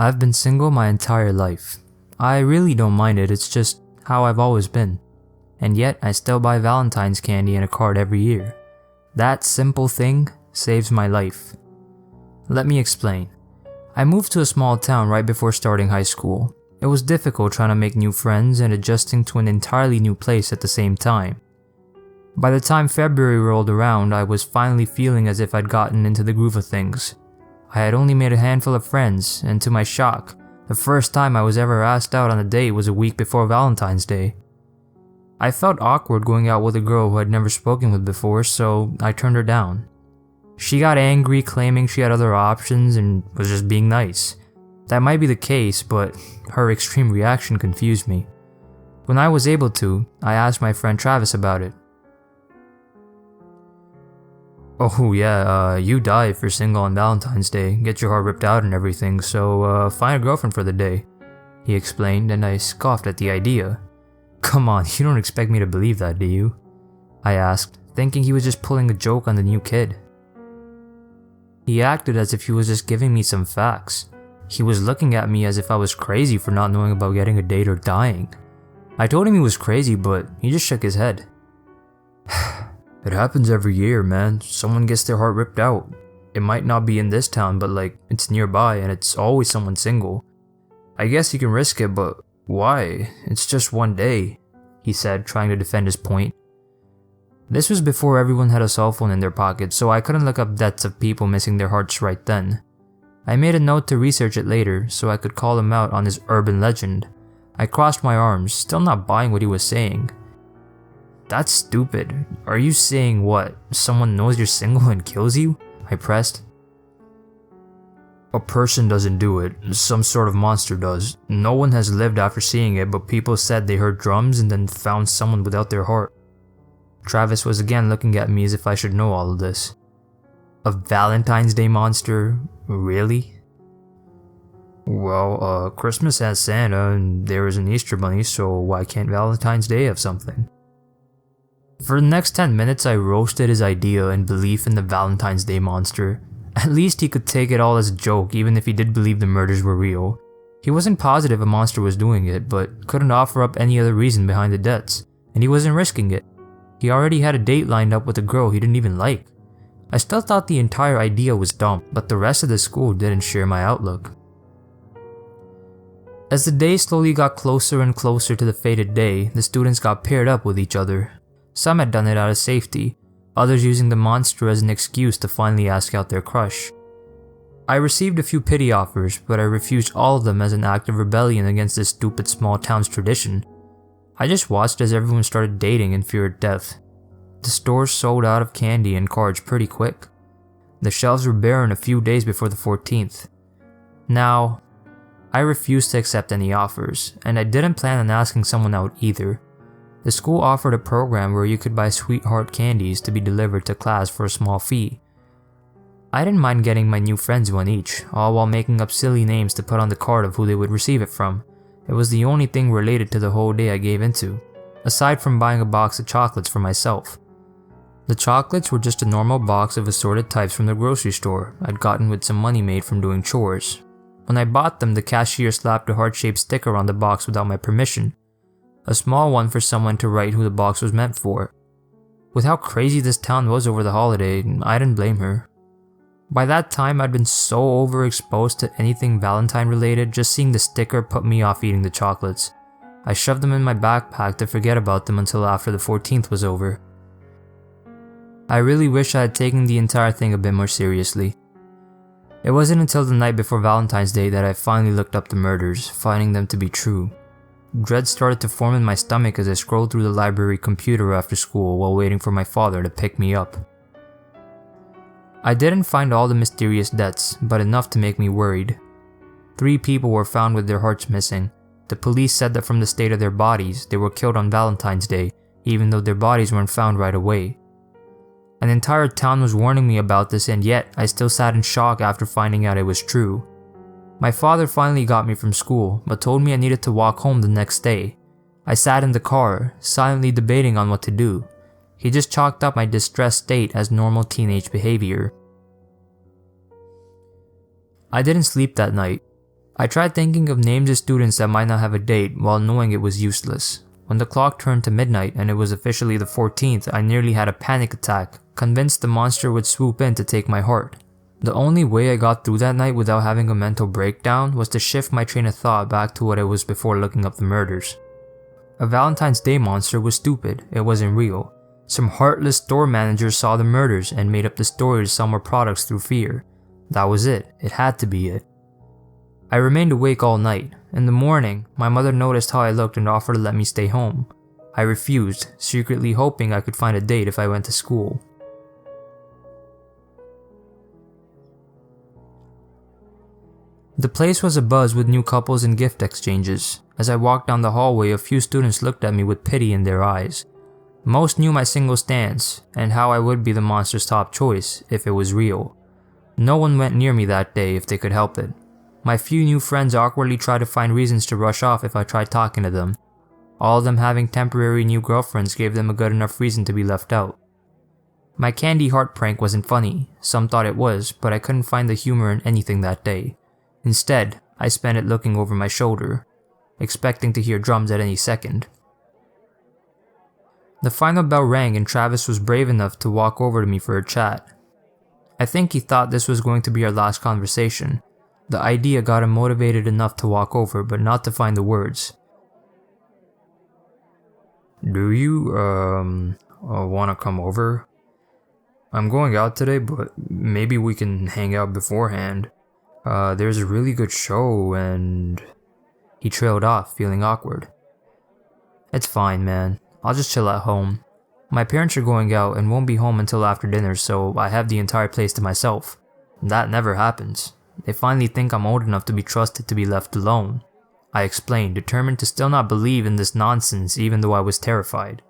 I've been single my entire life. I really don't mind it, it's just how I've always been. And yet, I still buy Valentine's candy and a card every year. That simple thing saves my life. Let me explain. I moved to a small town right before starting high school. It was difficult trying to make new friends and adjusting to an entirely new place at the same time. By the time February rolled around, I was finally feeling as if I'd gotten into the groove of things. I had only made a handful of friends, and to my shock, the first time I was ever asked out on a date was a week before Valentine's Day. I felt awkward going out with a girl who I'd never spoken with before, so I turned her down. She got angry, claiming she had other options and was just being nice. That might be the case, but her extreme reaction confused me. When I was able to, I asked my friend Travis about it. "Oh yeah, you die if you're single on Valentine's Day, get your heart ripped out and everything, so find a girlfriend for the day," he explained, and I scoffed at the idea. "Come on, you don't expect me to believe that, do you?" I asked, thinking he was just pulling a joke on the new kid. He acted as if he was just giving me some facts. He was looking at me as if I was crazy for not knowing about getting a date or dying. I told him he was crazy, but he just shook his head. "It happens every year, man. Someone gets their heart ripped out. It might not be in this town, but it's nearby and it's always someone single. I guess you can risk it, but why? It's just one day," he said, trying to defend his point. This was before everyone had a cell phone in their pocket, so I couldn't look up deaths of people missing their hearts right then. I made a note to research it later so I could call him out on his urban legend. I crossed my arms, still not buying what he was saying. "That's stupid. Are you saying what? Someone knows you're single and kills you?" I pressed. "A person doesn't do it. Some sort of monster does. No one has lived after seeing it, but people said they heard drums and then found someone without their heart." Travis was again looking at me as if I should know all of this. "A Valentine's Day monster? Really?" "Well, Christmas has Santa and there is an Easter bunny, so why can't Valentine's Day have something?" For the next 10 minutes, I roasted his idea and belief in the Valentine's Day monster. At least he could take it all as a joke, even if he did believe the murders were real. He wasn't positive a monster was doing it, but couldn't offer up any other reason behind the deaths, and he wasn't risking it. He already had a date lined up with a girl he didn't even like. I still thought the entire idea was dumb, but the rest of the school didn't share my outlook. As the day slowly got closer and closer to the fated day, the students got paired up with each other. Some had done it out of safety, others using the monster as an excuse to finally ask out their crush. I received a few pity offers, but I refused all of them as an act of rebellion against this stupid small town's tradition. I just watched as everyone started dating and feared death. The stores sold out of candy and cards pretty quick. The shelves were bare in a few days before the 14th. Now, I refused to accept any offers, and I didn't plan on asking someone out either. The school offered a program where you could buy sweetheart candies to be delivered to class for a small fee. I didn't mind getting my new friends one each, all while making up silly names to put on the card of who they would receive it from. It was the only thing related to the whole day I gave into, aside from buying a box of chocolates for myself. The chocolates were just a normal box of assorted types from the grocery store I'd gotten with some money made from doing chores. When I bought them, the cashier slapped a heart-shaped sticker on the box without my permission. A small one for someone to write who the box was meant for. With how crazy this town was over the holiday, I didn't blame her. By that time, I'd been so overexposed to anything Valentine related, just seeing the sticker put me off eating the chocolates. I shoved them in my backpack to forget about them until after the 14th was over. I really wish I had taken the entire thing a bit more seriously. It wasn't until the night before Valentine's Day that I finally looked up the murders, finding them to be true. Dread started to form in my stomach as I scrolled through the library computer after school while waiting for my father to pick me up. I didn't find all the mysterious deaths, but enough to make me worried. 3 people were found with their hearts missing. The police said that from the state of their bodies, they were killed on Valentine's Day, even though their bodies weren't found right away. An entire town was warning me about this, and yet I still sat in shock after finding out it was true. My father finally got me from school, but told me I needed to walk home the next day. I sat in the car, silently debating on what to do. He just chalked up my distressed state as normal teenage behavior. I didn't sleep that night. I tried thinking of names of students that might not have a date while knowing it was useless. When the clock turned to midnight and it was officially the 14th, I nearly had a panic attack, convinced the monster would swoop in to take my heart. The only way I got through that night without having a mental breakdown was to shift my train of thought back to what it was before looking up the murders. A Valentine's Day monster was stupid, it wasn't real. Some heartless store managers saw the murders and made up the story to sell more products through fear. That was it had to be it. I remained awake all night. In the morning, my mother noticed how I looked and offered to let me stay home. I refused, secretly hoping I could find a date if I went to school. The place was abuzz with new couples and gift exchanges. As I walked down the hallway, a few students looked at me with pity in their eyes. Most knew my single stance, and how I would be the monster's top choice if it was real. No one went near me that day if they could help it. My few new friends awkwardly tried to find reasons to rush off if I tried talking to them. All of them having temporary new girlfriends gave them a good enough reason to be left out. My candy heart prank wasn't funny. Some thought it was, but I couldn't find the humor in anything that day. Instead, I spent it looking over my shoulder, expecting to hear drums at any second. The final bell rang and Travis was brave enough to walk over to me for a chat. I think he thought this was going to be our last conversation. The idea got him motivated enough to walk over, but not to find the words. "Do you, wanna come over? I'm going out today, but maybe we can hang out beforehand. There's a really good show and..." He trailed off, feeling awkward. "It's fine, man. I'll just chill at home. My parents are going out and won't be home until after dinner, so I have the entire place to myself. That never happens. They finally think I'm old enough to be trusted to be left alone," I explained, determined to still not believe in this nonsense even though I was terrified.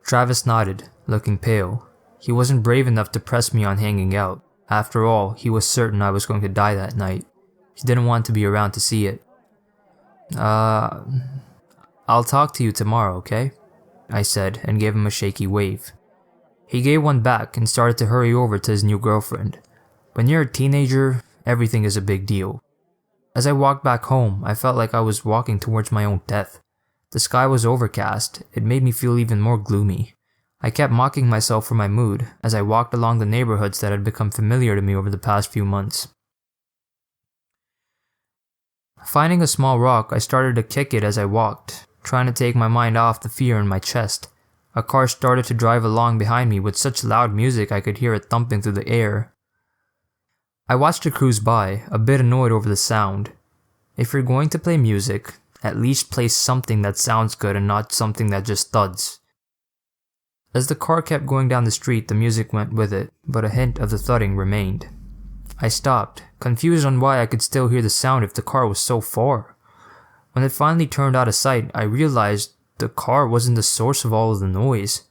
Travis nodded, looking pale. He wasn't brave enough to press me on hanging out. After all, he was certain I was going to die that night. He didn't want to be around to see it. I'll talk to you tomorrow, okay?" I said, and gave him a shaky wave. He gave one back and started to hurry over to his new girlfriend. When you're a teenager, everything is a big deal. As I walked back home, I felt like I was walking towards my own death. The sky was overcast. It made me feel even more gloomy. I kept mocking myself for my mood as I walked along the neighborhoods that had become familiar to me over the past few months. Finding a small rock, I started to kick it as I walked, trying to take my mind off the fear in my chest. A car started to drive along behind me with such loud music I could hear it thumping through the air. I watched it cruise by, a bit annoyed over the sound. If you're going to play music, at least play something that sounds good and not something that just thuds. As the car kept going down the street, the music went with it, but a hint of the thudding remained. I stopped, confused on why I could still hear the sound if the car was so far. When it finally turned out of sight, I realized the car wasn't the source of all of the noise.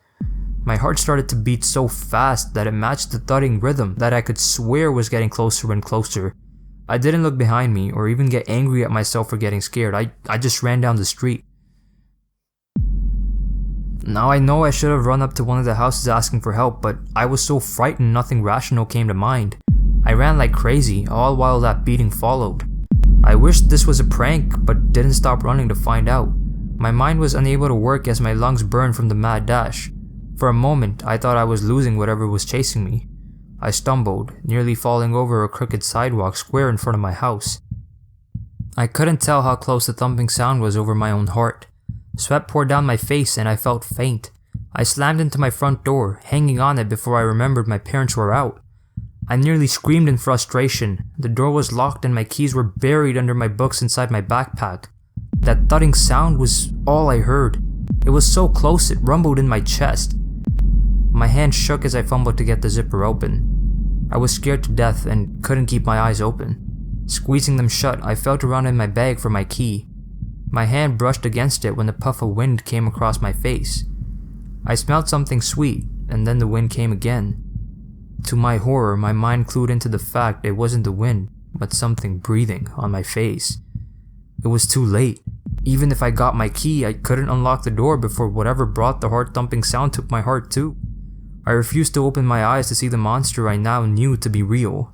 My heart started to beat so fast that it matched the thudding rhythm that I could swear was getting closer and closer. I didn't look behind me or even get angry at myself for getting scared. I just ran down the street. Now I know I should have run up to one of the houses asking for help, but I was so frightened nothing rational came to mind. I ran like crazy, all while that beating followed. I wished this was a prank, but didn't stop running to find out. My mind was unable to work as my lungs burned from the mad dash. For a moment, I thought I was losing whatever was chasing me. I stumbled, nearly falling over a crooked sidewalk square in front of my house. I couldn't tell how close the thumping sound was over my own heart. Sweat poured down my face and I felt faint. I slammed into my front door, hanging on it before I remembered my parents were out. I nearly screamed in frustration. The door was locked and my keys were buried under my books inside my backpack. That thudding sound was all I heard. It was so close it rumbled in my chest. My hand shook as I fumbled to get the zipper open. I was scared to death and couldn't keep my eyes open. Squeezing them shut, I felt around in my bag for my key. My hand brushed against it when a puff of wind came across my face. I smelled something sweet, and then the wind came again. To my horror, my mind clued into the fact it wasn't the wind, but something breathing on my face. It was too late. Even if I got my key, I couldn't unlock the door before whatever brought the heart-thumping sound took my heart too. I refused to open my eyes to see the monster I now knew to be real.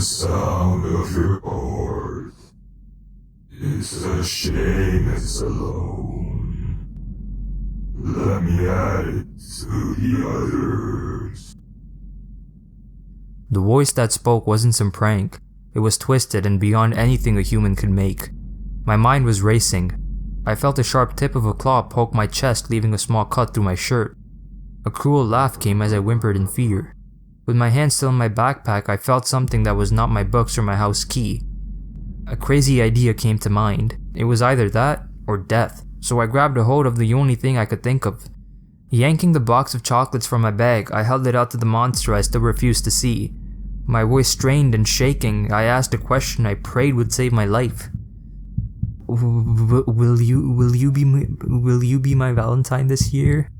the sound of your heart. It's a shame it's alone. Let me add it to the others. The voice that spoke wasn't some prank. It was twisted and beyond anything a human could make. My mind was racing. I felt the sharp tip of a claw poke my chest, leaving a small cut through my shirt. A cruel laugh came as I whimpered in fear. With my hand still in my backpack, I felt something that was not my books or my house key. A crazy idea came to mind. It was either that or death, so I grabbed a hold of the only thing I could think of. Yanking the box of chocolates from my bag, I held it out to the monster I still refused to see. My voice strained and shaking, I asked a question I prayed would save my life. Will you be my Valentine this year?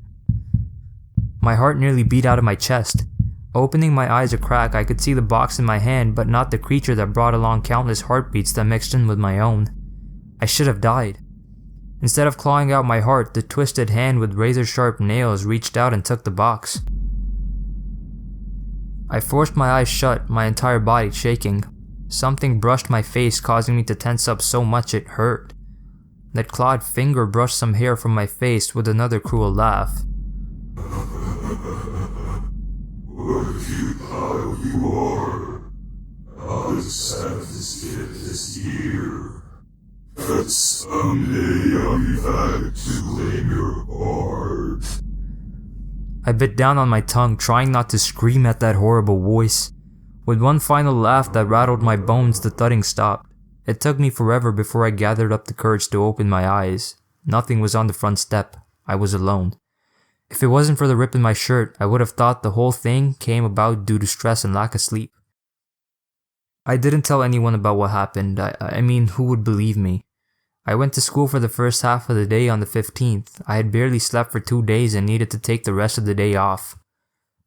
My heart nearly beat out of my chest. Opening my eyes a crack, I could see the box in my hand, but not the creature that brought along countless heartbeats that mixed in with my own. I should have died. Instead of clawing out my heart, the twisted hand with razor-sharp nails reached out and took the box. I forced my eyes shut, my entire body shaking. Something brushed my face, causing me to tense up so much it hurt. That clawed finger brushed some hair from my face with another cruel laugh. What if you thought you are? I'll accept this gift this year. But someday I'll be back to claim your heart. I bit down on my tongue, trying not to scream at that horrible voice. With one final laugh that rattled my bones, the thudding stopped. It took me forever before I gathered up the courage to open my eyes. Nothing was on the front step. I was alone. If it wasn't for the rip in my shirt, I would have thought the whole thing came about due to stress and lack of sleep. I didn't tell anyone about what happened. I mean, who would believe me? I went to school for the first half of the day on the 15th. I had barely slept for 2 days and needed to take the rest of the day off.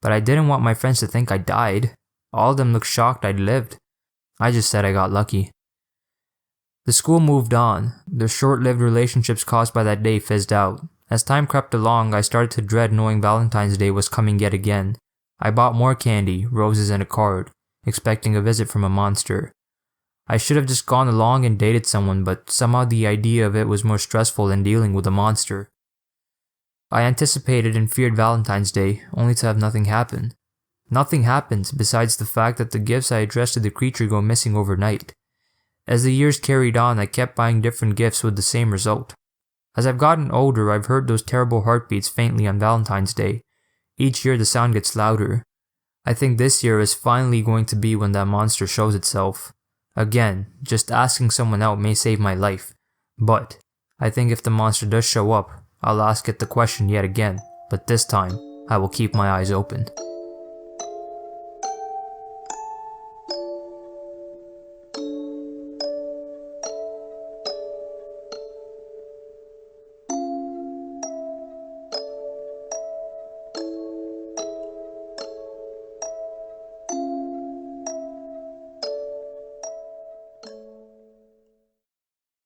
But I didn't want my friends to think I died. All of them looked shocked I'd lived. I just said I got lucky. The school moved on. The short-lived relationships caused by that day fizzed out. As time crept along, I started to dread knowing Valentine's Day was coming yet again. I bought more candy, roses, and a card, expecting a visit from a monster. I should have just gone along and dated someone, but somehow the idea of it was more stressful than dealing with a monster. I anticipated and feared Valentine's Day, only to have nothing happen. Nothing happened besides the fact that the gifts I addressed to the creature go missing overnight. As the years carried on, I kept buying different gifts with the same result. As I've gotten older, I've heard those terrible heartbeats faintly on Valentine's Day. Each year the sound gets louder. I think this year is finally going to be when that monster shows itself. Again, just asking someone out may save my life. But I think if the monster does show up, I'll ask it the question yet again, but this time, I will keep my eyes open.